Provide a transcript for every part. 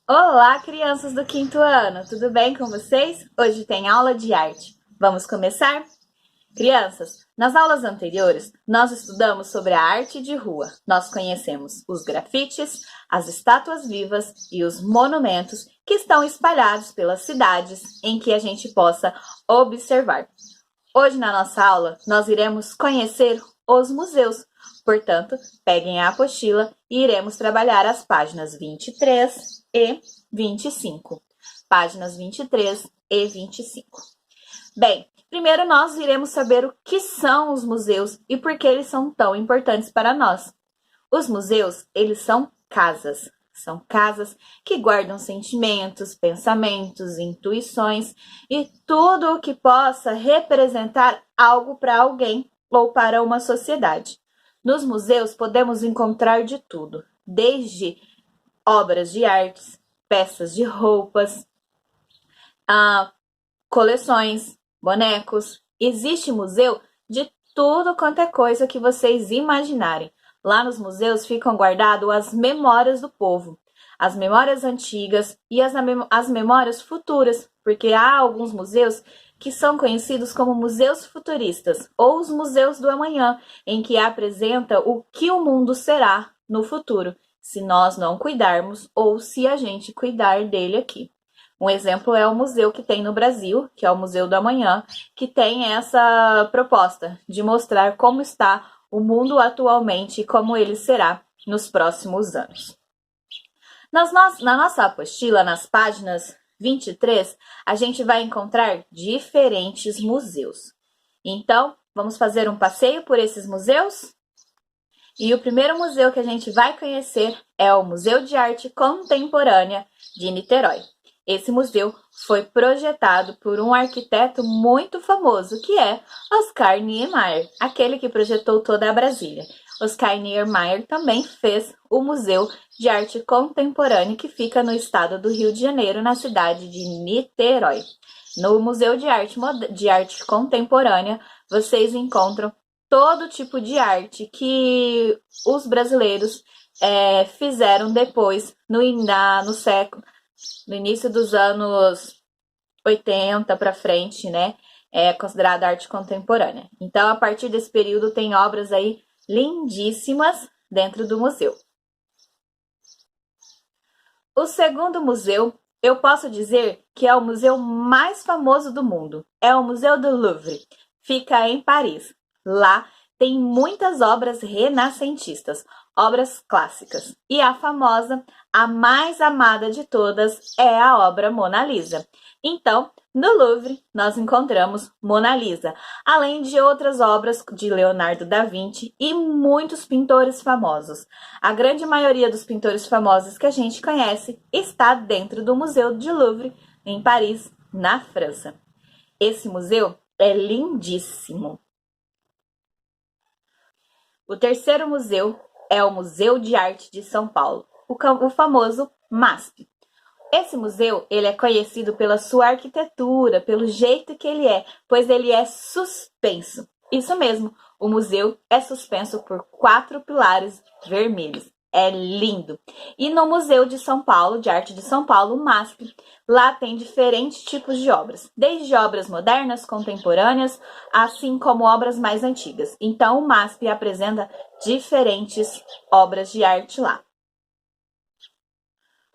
Olá, crianças do quinto ano, tudo bem com vocês? Hoje tem aula de arte. Vamos começar? Crianças, nas aulas anteriores, nós estudamos sobre a arte de rua. Nós conhecemos os grafites, as estátuas vivas e os monumentos que estão espalhados pelas cidades em que a gente possa observar. Hoje, na nossa aula, nós iremos conhecer os museus. Portanto, peguem a apostila e iremos trabalhar as páginas 23 e 25. Páginas 23 e 25. Bem, primeiro nós iremos saber o que são os museus e por que eles são tão importantes para nós. Os museus, eles são casas. São casas que guardam sentimentos, pensamentos, intuições e tudo o que possa representar algo para alguém ou para uma sociedade. Nos museus podemos encontrar de tudo, desde obras de artes, peças de roupas, coleções, bonecos. Existe museu de tudo quanto é coisa que vocês imaginarem. Lá nos museus ficam guardadas as memórias do povo, as memórias antigas e as memórias futuras, porque há alguns museus que são conhecidos como museus futuristas, ou os museus do amanhã, em que apresenta o que o mundo será no futuro, se nós não cuidarmos ou se a gente cuidar dele aqui. Um exemplo é o museu que tem no Brasil, que é o Museu do Amanhã, que tem essa proposta de mostrar como está o mundo atualmente e como ele será nos próximos anos. Na nossa apostila, nas páginas 23, a gente vai encontrar diferentes museus. Então, vamos fazer um passeio por esses museus? E o primeiro museu que a gente vai conhecer é o Museu de Arte Contemporânea de Niterói. Esse museu foi projetado por um arquiteto muito famoso, que é Oscar Niemeyer, aquele que projetou toda a Brasília. Oscar Niemeyer também fez o Museu de Arte Contemporânea, que fica no estado do Rio de Janeiro, na cidade de Niterói. No Museu de Arte Contemporânea, vocês encontram todo tipo de arte que os brasileiros fizeram depois, no início dos anos 80 para frente, né? É considerada arte contemporânea. Então, a partir desse período, tem obras aí lindíssimas dentro do museu. O segundo museu, eu posso dizer que é o museu mais famoso do mundo. É o Museu do Louvre. Fica em Paris. Lá tem muitas obras renascentistas, obras clássicas. E a famosa, a mais amada de todas, é a obra Mona Lisa. Então, no Louvre, nós encontramos Mona Lisa, além de outras obras de Leonardo da Vinci e muitos pintores famosos. A grande maioria dos pintores famosos que a gente conhece está dentro do Museu de Louvre, em Paris, na França. Esse museu é lindíssimo. O terceiro museu é o Museu de Arte de São Paulo, o famoso MASP. Esse museu, ele é conhecido pela sua arquitetura, pelo jeito que ele é, pois ele é suspenso. Isso mesmo, o museu é suspenso por 4 pilares vermelhos. É lindo. E no Museu de São Paulo, de Arte de São Paulo, o MASP, lá tem diferentes tipos de obras, desde obras modernas, contemporâneas, assim como obras mais antigas. Então, o MASP apresenta diferentes obras de arte lá.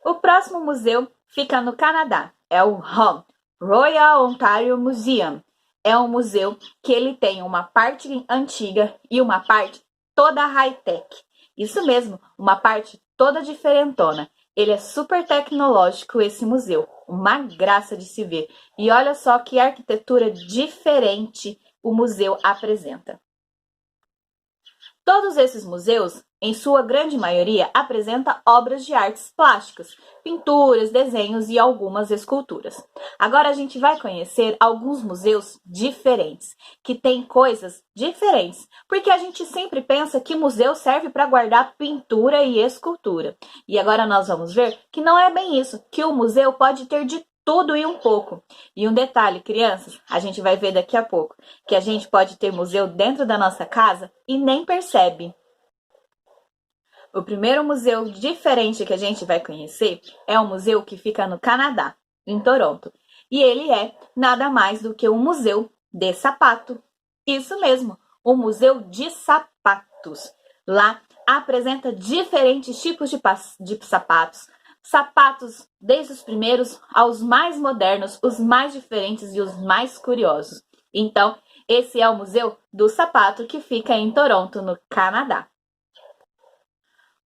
O próximo museu fica no Canadá, é o ROM, Royal Ontario Museum. É um museu que ele tem uma parte antiga e uma parte toda high-tech. Isso mesmo, uma parte toda diferentona. Ele é super tecnológico, esse museu, uma graça de se ver. E olha só que arquitetura diferente o museu apresenta. Todos esses museus, em sua grande maioria, apresentam obras de artes plásticas, pinturas, desenhos e algumas esculturas. Agora a gente vai conhecer alguns museus diferentes, que têm coisas diferentes, porque a gente sempre pensa que museu serve para guardar pintura e escultura. E agora nós vamos ver que não é bem isso, que o museu pode ter de tudo e um pouco. E um detalhe, crianças, a gente vai ver daqui a pouco, que a gente pode ter museu dentro da nossa casa e nem percebe. O primeiro museu diferente que a gente vai conhecer é um museu que fica no Canadá, em Toronto. E ele é nada mais do que um museu de sapato. Isso mesmo, um museu de sapatos. Lá apresenta diferentes tipos de sapatos. Sapatos desde os primeiros aos mais modernos, os mais diferentes e os mais curiosos. Então, esse é o Museu do Sapato que fica em Toronto, no Canadá.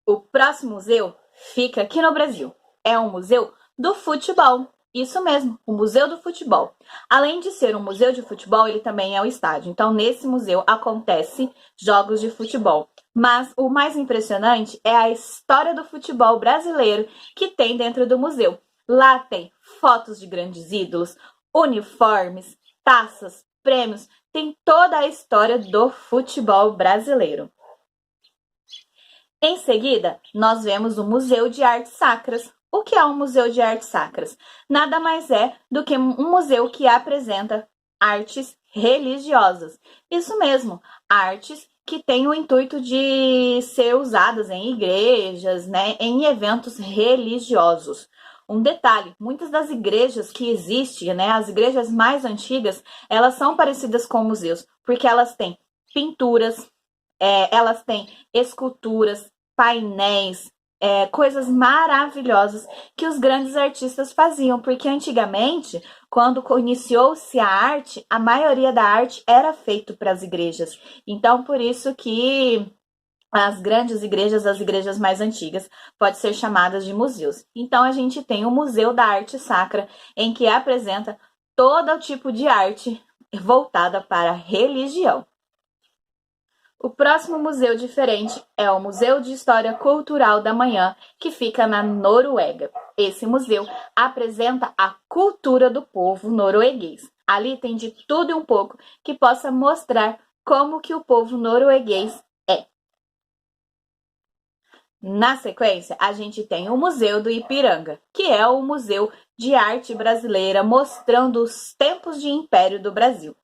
O próximo museu fica aqui no Brasil. É um museu do futebol. Isso mesmo, o Museu do Futebol. Além de ser um museu de futebol, ele também é um estádio. Então, nesse museu acontecem jogos de futebol. Mas o mais impressionante é a história do futebol brasileiro que tem dentro do museu. Lá tem fotos de grandes ídolos, uniformes, taças, prêmios, tem toda a história do futebol brasileiro. Em seguida, nós vemos o Museu de Artes Sacras. O que é um museu de artes sacras? Nada mais é do que um museu que apresenta artes religiosas. Isso mesmo, artes que têm o intuito de ser usadas em igrejas, né, em eventos religiosos. Um detalhe, muitas das igrejas que existem, né, as igrejas mais antigas, elas são parecidas com museus, porque elas têm pinturas, elas têm esculturas, painéis, coisas maravilhosas que os grandes artistas faziam, porque antigamente, quando iniciou-se a arte, a maioria da arte era feita para as igrejas. Então, por isso que as grandes igrejas, as igrejas mais antigas, podem ser chamadas de museus. Então, a gente tem o Museu da Arte Sacra, em que apresenta todo tipo de arte voltada para a religião. O próximo museu diferente é o Museu de História Cultural da Manhã, que fica na Noruega. Esse museu apresenta a cultura do povo norueguês. Ali tem de tudo e um pouco que possa mostrar como que o povo norueguês é. Na sequência, a gente tem o Museu do Ipiranga, que é o museu de arte brasileira mostrando os tempos de império do Brasil.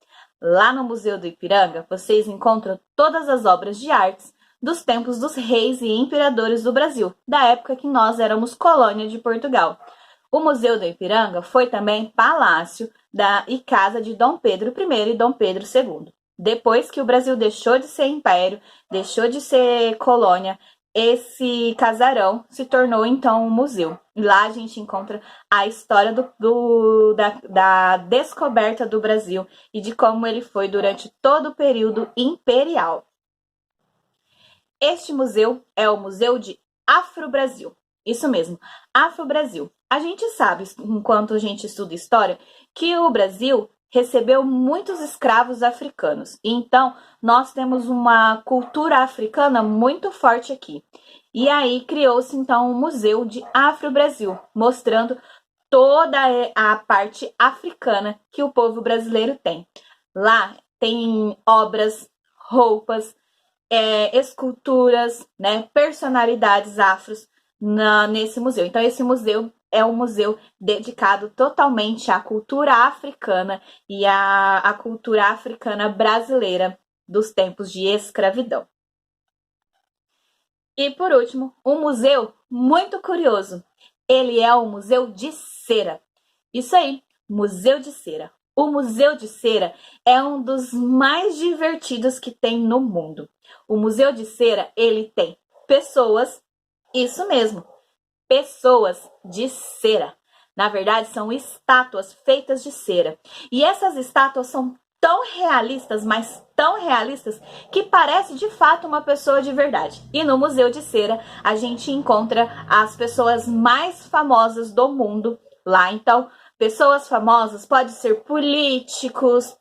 Lá no Museu do Ipiranga, vocês encontram todas as obras de artes dos tempos dos reis e imperadores do Brasil, da época que nós éramos colônia de Portugal. O Museu do Ipiranga foi também palácio e casa de Dom Pedro I e Dom Pedro II. Depois que o Brasil deixou de ser império, deixou de ser colônia, esse casarão se tornou então um museu. Lá a gente encontra a história da descoberta do Brasil e de como ele foi durante todo o período imperial. Este museu é o Museu de Afro-Brasil. Isso mesmo, Afro-Brasil. A gente sabe, enquanto a gente estuda história, que o Brasil recebeu muitos escravos africanos. Então, nós temos uma cultura africana muito forte aqui. E aí criou-se então um museu de Afro-Brasil, mostrando toda a parte africana que o povo brasileiro tem. Lá tem obras, roupas, esculturas, né, personalidades afros nesse museu. Então, esse museu é um museu dedicado totalmente à cultura africana e à cultura africana brasileira dos tempos de escravidão. E por último, um museu muito curioso. Ele é o Museu de Cera. Isso aí, Museu de Cera. O Museu de Cera é um dos mais divertidos que tem no mundo. O Museu de Cera, ele tem pessoas, isso mesmo, pessoas de cera. Na verdade, são estátuas feitas de cera. E essas estátuas são tão realistas, mas tão realistas, que parece de fato uma pessoa de verdade. E no Museu de Cera, a gente encontra as pessoas mais famosas do mundo lá. Então, pessoas famosas podem ser políticos,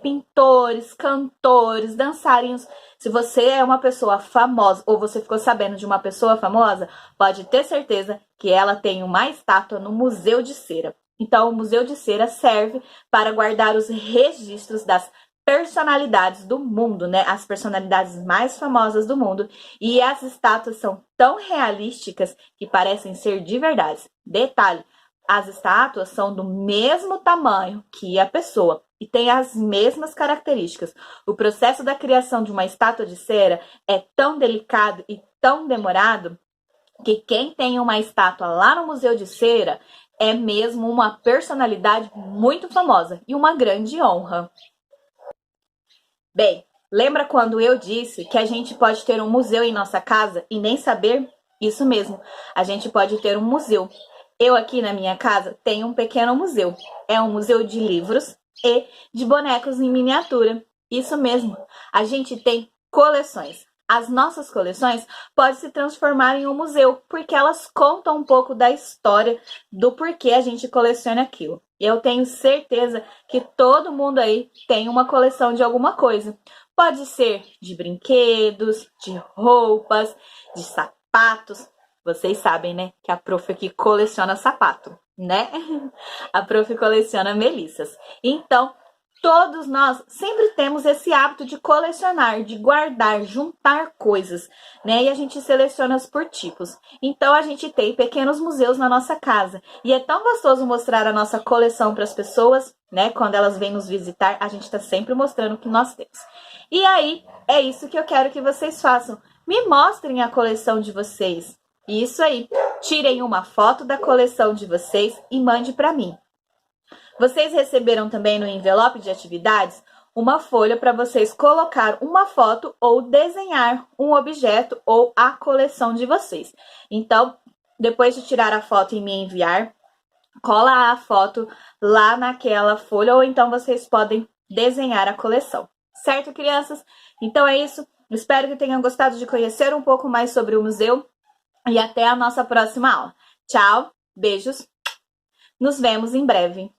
pintores, cantores, dançarinos. Se você é uma pessoa famosa ou você ficou sabendo de uma pessoa famosa, pode ter certeza que ela tem uma estátua no Museu de Cera. Então, o Museu de Cera serve para guardar os registros das personalidades do mundo, né? As personalidades mais famosas do mundo. E as estátuas são tão realísticas que parecem ser de verdade. Detalhe, as estátuas são do mesmo tamanho que a pessoa. e tem as mesmas características. O processo da criação de uma estátua de cera é tão delicado e tão demorado que quem tem uma estátua lá no Museu de Cera é mesmo uma personalidade muito famosa e uma grande honra. Bem, lembra quando eu disse que a gente pode ter um museu em nossa casa e nem saber? Isso mesmo, a gente pode ter um museu. Eu aqui na minha casa tenho um pequeno museu. É um museu de livros e de bonecos em miniatura. Isso mesmo, a gente tem coleções. As nossas coleções podem se transformar em um museu, porque elas contam um pouco da história do porquê a gente coleciona aquilo. Eu tenho certeza que todo mundo aí tem uma coleção de alguma coisa. Pode ser de brinquedos, de roupas, de sapatos. Vocês sabem, né, que a prof aqui coleciona sapato, né? A prof coleciona melissas. Então, todos nós sempre temos esse hábito de colecionar, de guardar, juntar coisas, né? E a gente seleciona por tipos. Então a gente tem pequenos museus na nossa casa. E é tão gostoso mostrar a nossa coleção para as pessoas, né? Quando elas vêm nos visitar, a gente está sempre mostrando o que nós temos. E aí, é isso que eu quero que vocês façam. Me mostrem a coleção de vocês. Isso aí. Tirem uma foto da coleção de vocês e mande para mim. Vocês receberam também no envelope de atividades uma folha para vocês colocar uma foto ou desenhar um objeto ou a coleção de vocês. Então, depois de tirar a foto e me enviar, cola a foto lá naquela folha ou então vocês podem desenhar a coleção. Certo, crianças? Então é isso. Espero que tenham gostado de conhecer um pouco mais sobre o museu e até a nossa próxima aula. Tchau, beijos, nos vemos em breve.